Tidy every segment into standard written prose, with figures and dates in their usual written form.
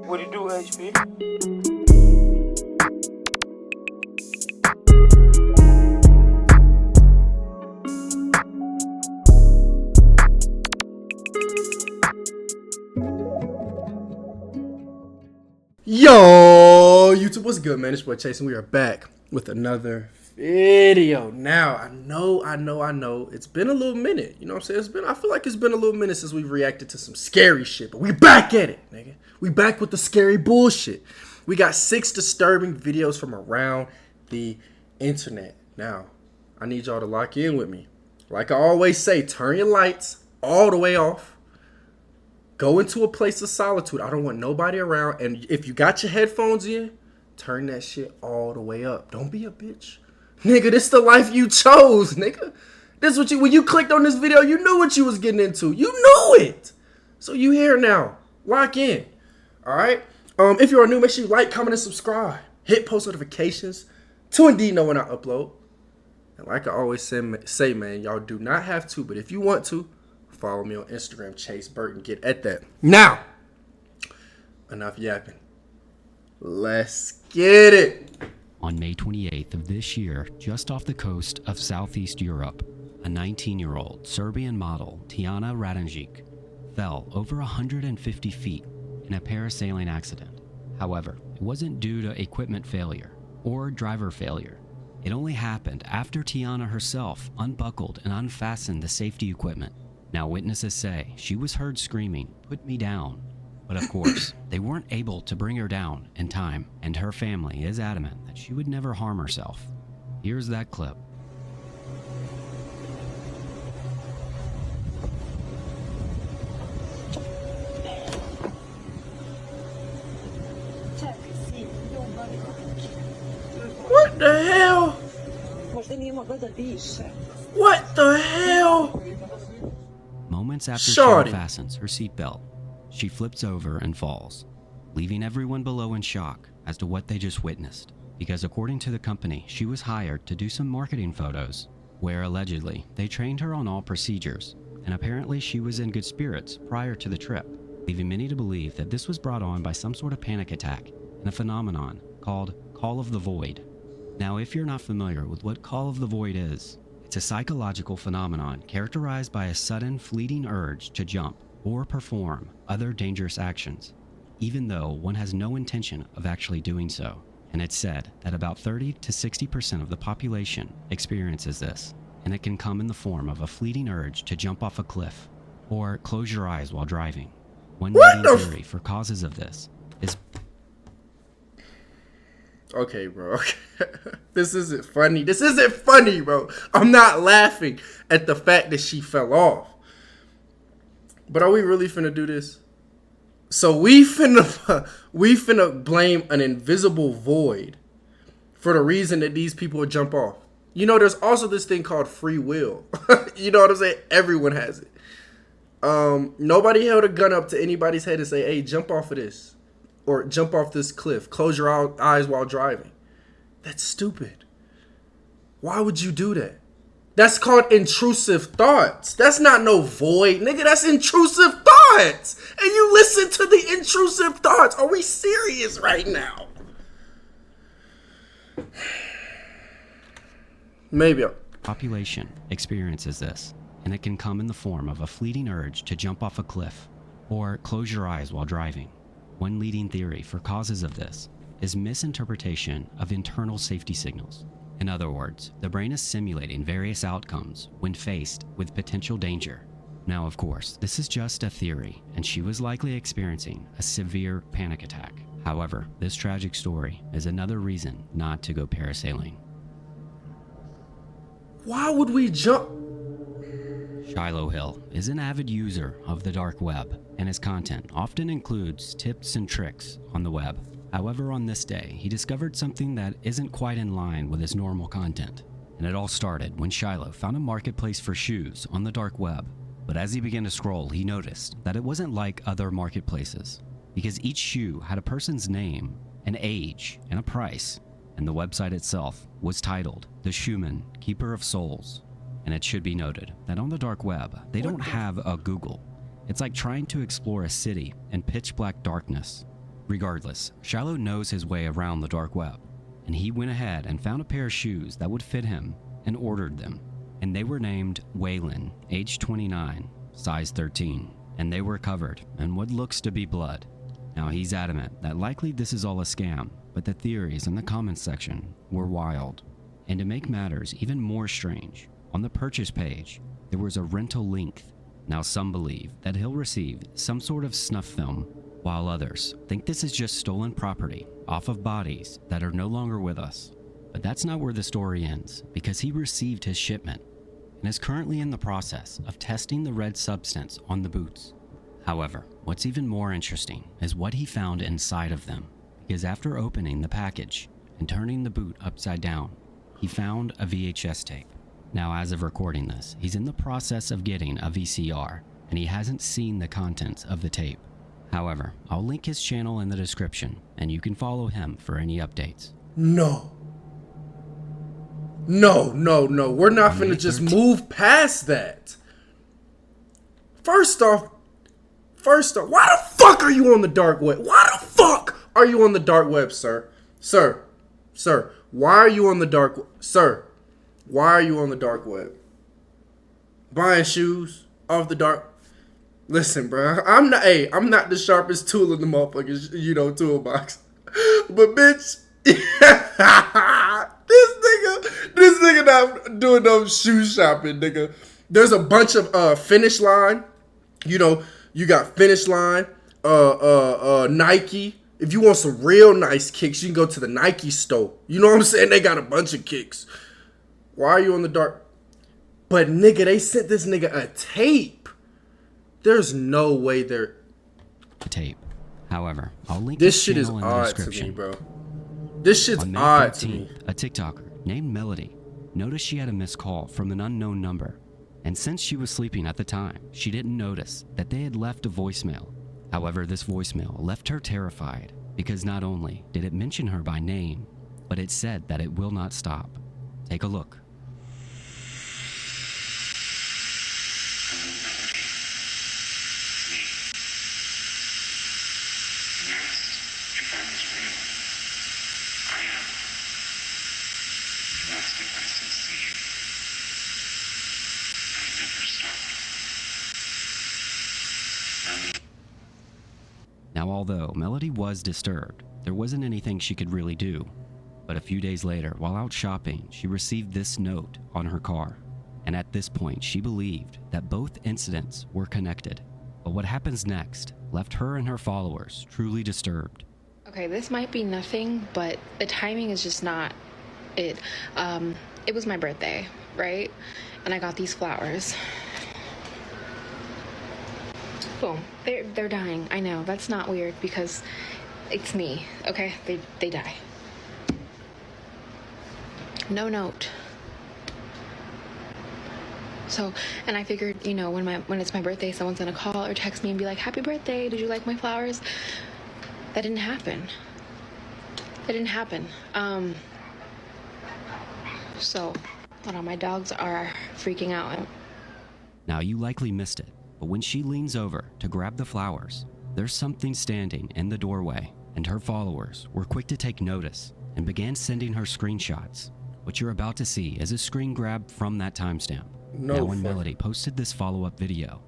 What do you do, HP? Yo, YouTube, what's good, man? It's your boy Chase, and we are back with another video. Now, I know, it's been a little minute. You know what I'm saying? I feel like it's been a little minute since we've reacted to some scary shit, but we back at it, nigga. We back with the scary bullshit. We got 6 disturbing videos from around the internet. Now, I need y'all to lock in with me. Like I always say, turn your lights all the way off. Go into a place of solitude. I don't want nobody around. And if you got your headphones in, turn that shit all the way up. Don't be a bitch. Nigga, this the life you chose, nigga. This what when you clicked on this video, you knew what you was getting into. You knew it. So you here now. Lock in. All right? If you are new, make sure you like, comment, and subscribe. Hit post notifications to indeed know when I upload. And like I always say, man, y'all do not have to, but if you want to, follow me on Instagram, ChaiseBurton. Get at that. Now, enough yapping. Let's get it. On May 28th of this year, just off the coast of Southeast Europe, a 19-year-old Serbian model, Tijana Radonjic, fell over 150 feet in a parasailing accident. However, it wasn't due to equipment failure or driver failure. It only happened after Tijana herself unbuckled and unfastened the safety equipment. Now, witnesses say she was heard screaming, "Put me down." But of course, they weren't able to bring her down in time, and her family is adamant that she would never harm herself. Here's that clip. What the hell? What the hell? Moments after Shorty she unfastens her seatbelt, she flips over and falls, leaving everyone below in shock as to what they just witnessed. Because according to the company, she was hired to do some marketing photos, where allegedly they trained her on all procedures, and apparently she was in good spirits prior to the trip, leaving many to believe that this was brought on by some sort of panic attack and a phenomenon called Call of the Void. Now, if you're not familiar with what Call of the Void is, it's a psychological phenomenon characterized by a sudden fleeting urge to jump or perform other dangerous actions, even though one has no intention of actually doing so. And it's said that about 30 to 60% of the population experiences this, and it can come in the form of a fleeting urge to jump off a cliff or close your eyes while driving. One leading theory for causes of this is... Okay, bro. Okay. This isn't funny, bro. I'm not laughing at the fact that she fell off. But are we really finna do this? So we finna blame an invisible void for the reason that these people would jump off. You know, there's also this thing called free will. You know what I'm saying? Everyone has it. Nobody held a gun up to anybody's head and say, "Hey, jump off of this." Or jump off this cliff. Close your eyes while driving. That's stupid. Why would you do that? That's called intrusive thoughts. That's not no void, nigga. That's intrusive thoughts. And you listen to the intrusive thoughts. Are we serious right now? Maybe. Population experiences this, and it can come in the form of a fleeting urge to jump off a cliff or close your eyes while driving. One leading theory for causes of this is misinterpretation of internal safety signals. In other words, the brain is simulating various outcomes when faced with potential danger. Now, of course, this is just a theory, and she was likely experiencing a severe panic attack. However, this tragic story is another reason not to go parasailing. Why would we jump? Shiloh Hill is an avid user of the dark web, and his content often includes tips and tricks on the web. However, on this day, he discovered something that isn't quite in line with his normal content. And it all started when Shiloh found a marketplace for shoes on the dark web. But as he began to scroll, he noticed that it wasn't like other marketplaces, because each shoe had a person's name, an age, and a price. And the website itself was titled The Shoeman, Keeper of Souls. And it should be noted that on the dark web, they don't have a Google. It's like trying to explore a city in pitch black darkness. Regardless, Shiloh knows his way around the dark web, and he went ahead and found a pair of shoes that would fit him and ordered them. And they were named Waylon, age 29, size 13, and they were covered in what looks to be blood. Now he's adamant that likely this is all a scam, but the theories in the comments section were wild. And to make matters even more strange, on the purchase page, there was a rental link. Now some believe that he'll receive some sort of snuff film, while others think this is just stolen property off of bodies that are no longer with us. But that's not where the story ends, because he received his shipment and is currently in the process of testing the red substance on the boots. However, what's even more interesting is what he found inside of them, because after opening the package and turning the boot upside down, he found a VHS tape. Now, as of recording this, he's in the process of getting a VCR, and he hasn't seen the contents of the tape. However, I'll link his channel in the description, and you can follow him for any updates. No. We're not finna just move past that. First off, why the fuck are you on the dark web? Why the fuck are you on the dark web, sir? Sir, why are you on the dark web? Sir, why are you on the dark web? Buying shoes off the dark. Listen, bro, I'm not the sharpest tool in the motherfucking, toolbox. But bitch, this nigga not doing no shoe shopping, nigga. There's a bunch of Finish Line. You got Finish Line, Nike. If you want some real nice kicks, you can go to the Nike store. You know what I'm saying? They got a bunch of kicks. Why are you on the dark? But nigga, they sent this nigga a tape. There's no way they're tape. However, I'll link this shit his is channel in the odd description. to me, bro. This shit's On May odd 15th, to me. a TikToker named Melody noticed she had a missed call from an unknown number, and since she was sleeping at the time, she didn't notice that they had left a voicemail. However, this voicemail left her terrified, because not only did it mention her by name, but it said that it will not stop. Take a look. Now, although Melody was disturbed, there wasn't anything she could really do. But a few days later, while out shopping, she received this note on her car. And at this point, she believed that both incidents were connected. But what happens next left her and her followers truly disturbed. Okay, this might be nothing, but the timing is just not it. It was my birthday, right? And I got these flowers. Boom. They're dying. I know. That's not weird because it's me. Okay? They die. No note. So, and I figured, when it's my birthday, someone's gonna call or text me and be like, "Happy birthday, did you like my flowers?" That didn't happen. So, hold on, my dogs are freaking out. Now, you likely missed it, but when she leans over to grab the flowers, there's something standing in the doorway, and her followers were quick to take notice and began sending her screenshots. What you're about to see is a screen grab from that timestamp. Now, when Melody posted this follow-up video,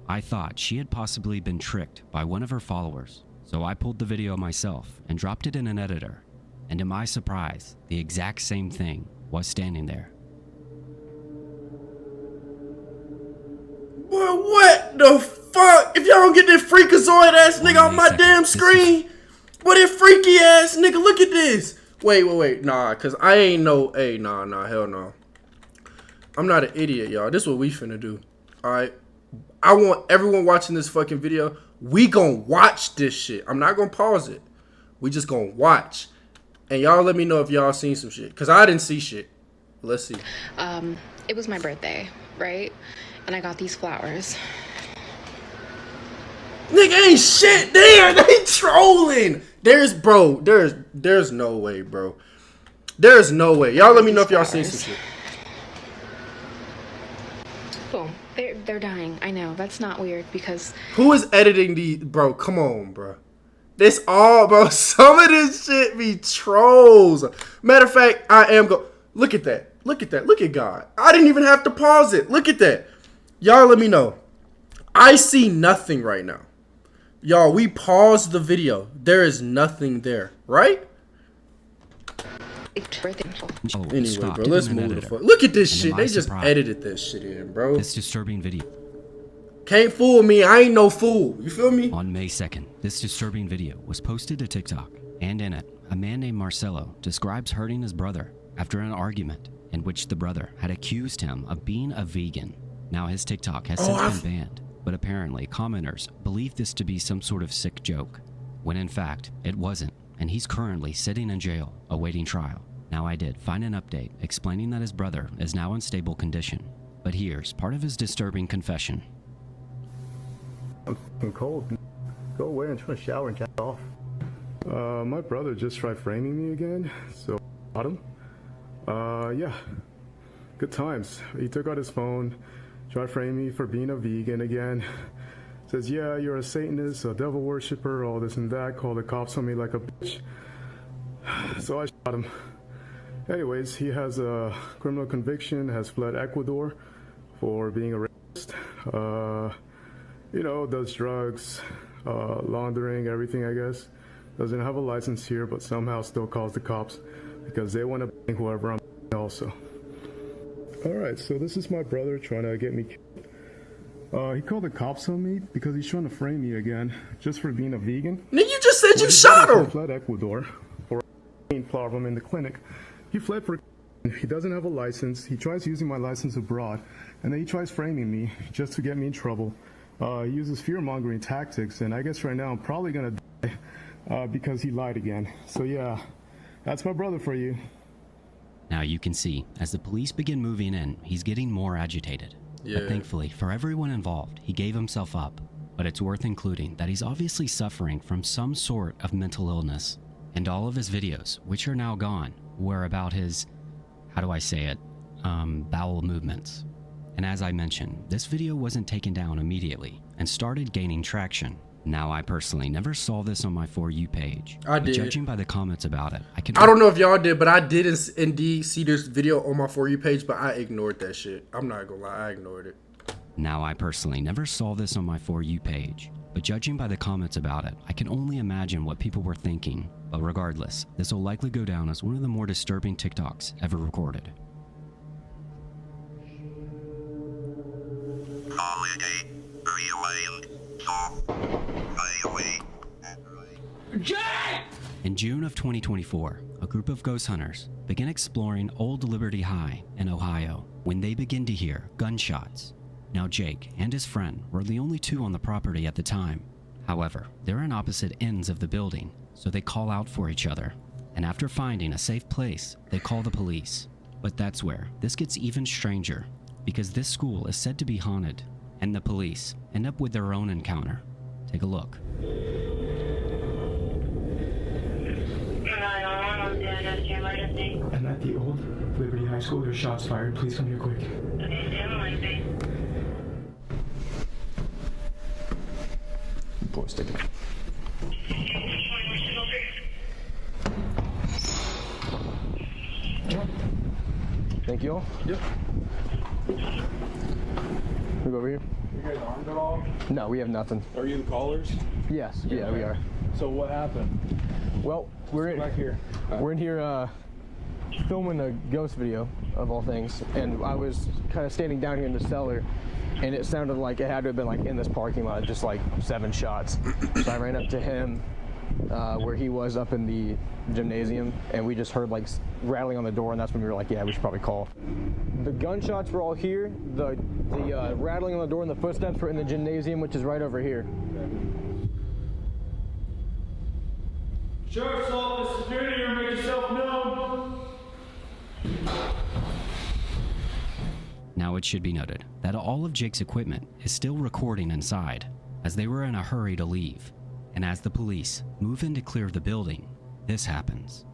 I thought she had possibly been tricked by one of her followers. So I pulled the video myself and dropped it in an editor. And to my surprise, the exact same thing was standing there. Boy, what the fuck? If y'all don't get this freakazoid ass nigga off my damn screen, what that freaky ass nigga, look at this. Wait, nah, cause I ain't no, nah, hell no. I'm not an idiot, y'all. This is what we finna do, alright? I want everyone watching this fucking video, we gon' watch this shit. I'm not gonna pause it. We just gonna watch. And y'all let me know if y'all seen some shit, cause I didn't see shit. Let's see. It was my birthday, right? And I got these flowers. Nigga ain't shit there. They trolling. There's no way, bro. There's no way. Y'all let me know if y'all seen some shit. Boom. They're dying. I know. That's not weird because who is editing the bro? Come on, bro. This all, bro. Some of this shit be trolls. Matter of fact, I am go. Look at that. Look at that. Look at God. I didn't even have to pause it. Look at that. Y'all let me know. I see nothing right now. Y'all, we paused the video. There is nothing there, right? Anyway, bro, let's move the fuck. Look at this shit. They just edited this shit in, bro. This disturbing video. Can't fool me. I ain't no fool. You feel me? On May 2nd, this disturbing video was posted to TikTok, and in it, a man named Marcelo describes hurting his brother after an argument in which the brother had accused him of being a vegan. Now his TikTok has since been banned, but apparently commenters believe this to be some sort of sick joke, when in fact, it wasn't, and he's currently sitting in jail awaiting trial. Now I did find an update explaining that his brother is now in stable condition, but here's part of his disturbing confession. I'm cold. Go away and try to shower and jack off. My brother just tried framing me again, so I got him. Yeah, good times. He took out his phone, tried framing me for being a vegan again. Says, yeah, you're a Satanist, a devil worshiper, all this and that. Called the cops on me like a bitch. So I shot him. Anyways, he has a criminal conviction, has fled Ecuador for being a rapist. You know, does drugs, laundering, everything, I guess. Doesn't have a license here, but somehow still calls the cops because they want to bang whoever I'm also. All right, so this is my brother trying to get me killed. He called the cops on me because he's trying to frame me again just for being a vegan. Nigga, you just said you shot him. He fled Ecuador for a problem in the clinic. He fled for. He doesn't have a license. He tries using my license abroad, and then he tries framing me just to get me in trouble. He uses fear-mongering tactics, and I guess right now I'm probably gonna die because he lied again. So yeah, that's my brother for you. Now you can see, as the police begin moving in, he's getting more agitated. Yeah. But thankfully, for everyone involved, he gave himself up. But it's worth including that he's obviously suffering from some sort of mental illness. And all of his videos, which are now gone, were about his, how do I say it, bowel movements. And as I mentioned, this video wasn't taken down immediately and started gaining traction. Now, I personally never saw this on my For You page. I did. Judging by the comments about it, I don't know if y'all did, but I did indeed see this video on my For You page, but I ignored that shit. I'm not gonna lie, I ignored it. Now, I personally never saw this on my For You page, but judging by the comments about it, I can only imagine what people were thinking. But regardless, this will likely go down as one of the more disturbing TikToks ever recorded. In June of 2024, a group of ghost hunters began exploring Old Liberty High in Ohio when they begin to hear gunshots. Now Jake and his friend were the only two on the property at the time. However, they're in opposite ends of the building, so they call out for each other. And after finding a safe place, they call the police. But that's where this gets even stranger, because this school is said to be haunted, and the police end up with their own encounter. Take a look. I'm at the Old Liberty High School. There's shots fired. Please come here quick. Boy, stick it. Thank you all. Yep. We go over here. You guys armed at all? No, we have nothing. Are you the callers? Yes, yeah, we are. So what happened? Well, we're Back here. in here filming a ghost video of all things, and I was kind of standing down here in the cellar, and it sounded like it had to have been like in this parking lot, just like 7 shots. So I ran up to him where he was up in the gymnasium, and we just heard like rattling on the door, and that's when we were like, yeah, we should probably call. The gunshots were all here. The rattling on the door and the footsteps were in the gymnasium, which is right over here. Sheriff's Office, security, or make yourself known. Now it should be noted that all of Jake's equipment is still recording inside, as they were in a hurry to leave. And as the police move in to clear the building, this happens.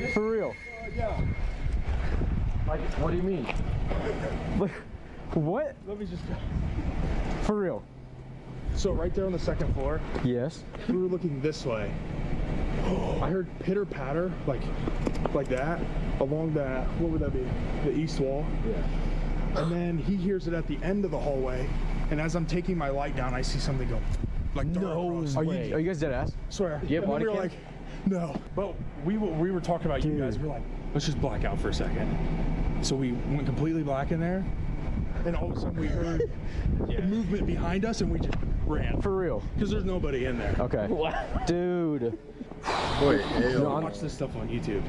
serious? For real. Yeah. Like, what do you mean? Like, what? Let me just. For real. So right there on the second floor, Yes. we were looking this way. I heard pitter patter, like that, along that. What would that be? The east wall. Yeah. And then he hears it at the end of the hallway. And as I'm taking my light down, I see something go like dart across. Are you guys dead ass? Swear. Do you have And then body we were cam? like, no. But we were talking about you guys. We were like, let's just black out for a second. So we went completely black in there, and all of a sudden we heard movement behind us, and we just ran. For real. Because there's nobody in there. Okay. What? Dude. Boy, Watch this stuff on YouTube.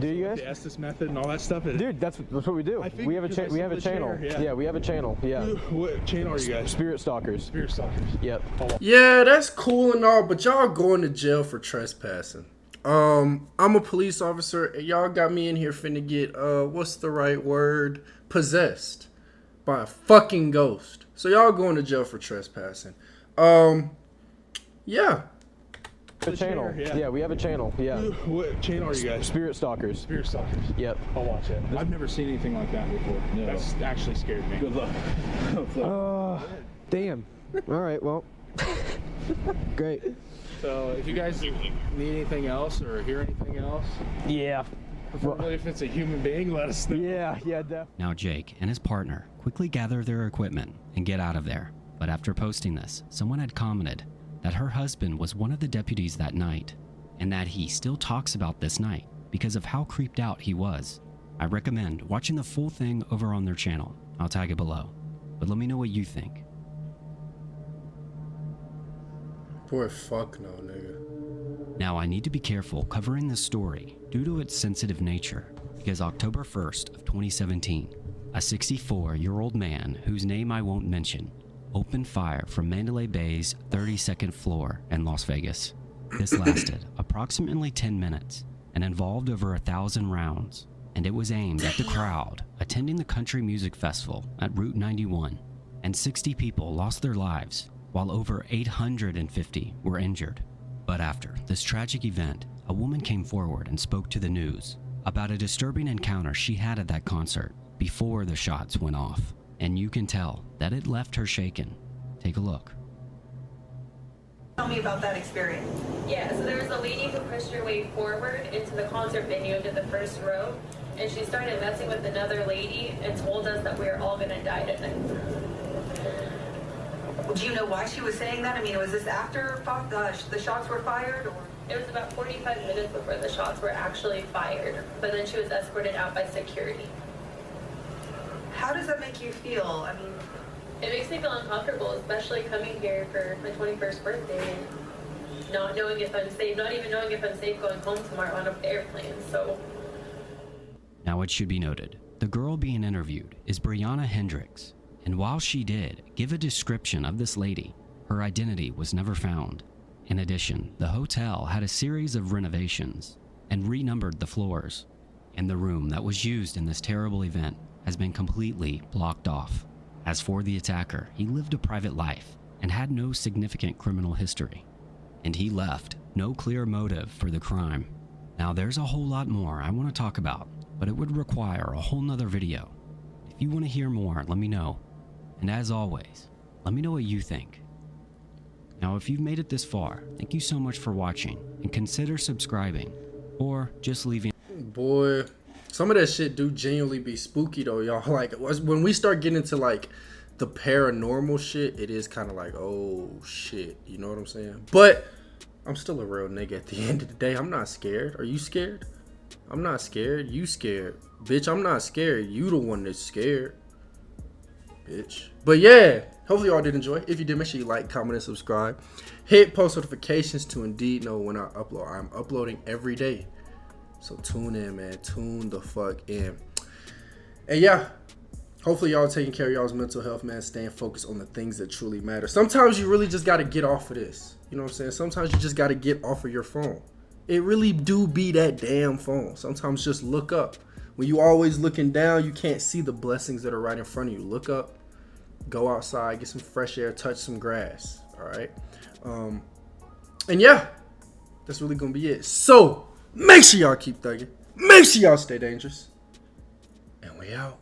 Do you guys? The Estes method and all that stuff. Dude, that's what we do. I think We have a because I we have saw a the channel. chair, yeah. We have a channel. Yeah. What channel are you guys? Spirit Stalkers. Spirit Stalkers. Yep. Yeah, that's cool and all, but y'all going to jail for trespassing. I'm a police officer, and y'all got me in here finna get what's the right word? Possessed by a fucking ghost. So y'all going to jail for trespassing. Yeah. The channel. Yeah, we have a channel. Yeah. What channel are you guys? Spirit Stalkers. Spirit Stalkers. Yep. I'll watch it. I've never seen anything like that before. No. That's actually scared me. Good luck. Damn. All right. Well. Great. So if you guys need anything else or hear anything else, Yeah. preferably if it's a human being, let us know. Yeah. Yeah. Definitely. Now Jake and his partner quickly gather their equipment and get out of there. But after posting this, someone had commented that her husband was one of the deputies that night, and that he still talks about this night because of how creeped out he was. I recommend watching the full thing over on their channel. I'll tag it below. But let me know what you think. Boy, fuck no, nigga. Now I need to be careful covering this story due to its sensitive nature, because October 1st of 2017, a 64-year-old man whose name I won't mention opened fire from Mandalay Bay's 32nd floor in Las Vegas. This lasted approximately 10 minutes and involved over 1,000 rounds, and it was aimed at the crowd attending the country music festival at Route 91, and 60 people lost their lives, while over 850 were injured. But after this tragic event, a woman came forward and spoke to the news about a disturbing encounter she had at that concert before the shots went off. And you can tell that it left her shaken. Take a look. Tell me about that experience. Yeah, so there was a lady who pushed her way forward into the concert venue into the first row, and she started messing with another lady and told us that we were all gonna die tonight. Do you know why she was saying that? I mean, was this after the shots were fired? Or? It was about 45 minutes before the shots were actually fired, but then she was escorted out by security. How does that make you feel? I mean, It makes me feel uncomfortable, especially coming here for my 21st birthday and not knowing if I'm safe, not even knowing if I'm safe going home tomorrow on an airplane, so. Now it should be noted, the girl being interviewed is Brianna Hendricks, and while she did give a description of this lady, her identity was never found. In addition, the hotel had a series of renovations and renumbered the floors, and the room that was used in this terrible event has been completely blocked off. As for the attacker, he lived a private life and had no significant criminal history, and he left no clear motive for the crime. Now there's a whole lot more I want to talk about, but it would require a whole nother video. If you want to hear more, let me know. And as always, let me know what you think. Now if you've made it this far, thank you so much for watching, and consider subscribing, or just leaving. Boy, some of that shit do genuinely be spooky though, y'all. Like, when we start getting into like the paranormal shit, it is kind of like, oh shit, you know what I'm saying? But I'm still a real nigga at the end of the day. I'm not scared. Are you scared? I'm not scared. You scared. Bitch, I'm not scared. You the one that's scared. Bitch. But yeah, hopefully y'all did enjoy. If you did, make sure you like, comment, and subscribe. Hit post notifications to indeed know when I upload. I'm uploading every day. So tune in, man. Tune the fuck in. And yeah, hopefully y'all taking care of y'all's mental health, man. Staying focused on the things that truly matter. Sometimes you really just got to get off of this. You know what I'm saying? Sometimes you just got to get off of your phone. It really do be that damn phone. Sometimes just look up. When you always looking down, you can't see the blessings that are right in front of you. Look up, go outside, get some fresh air, touch some grass. All right. And yeah, that's really going to be it. So make sure y'all keep thugging. Make sure y'all stay dangerous. And we out.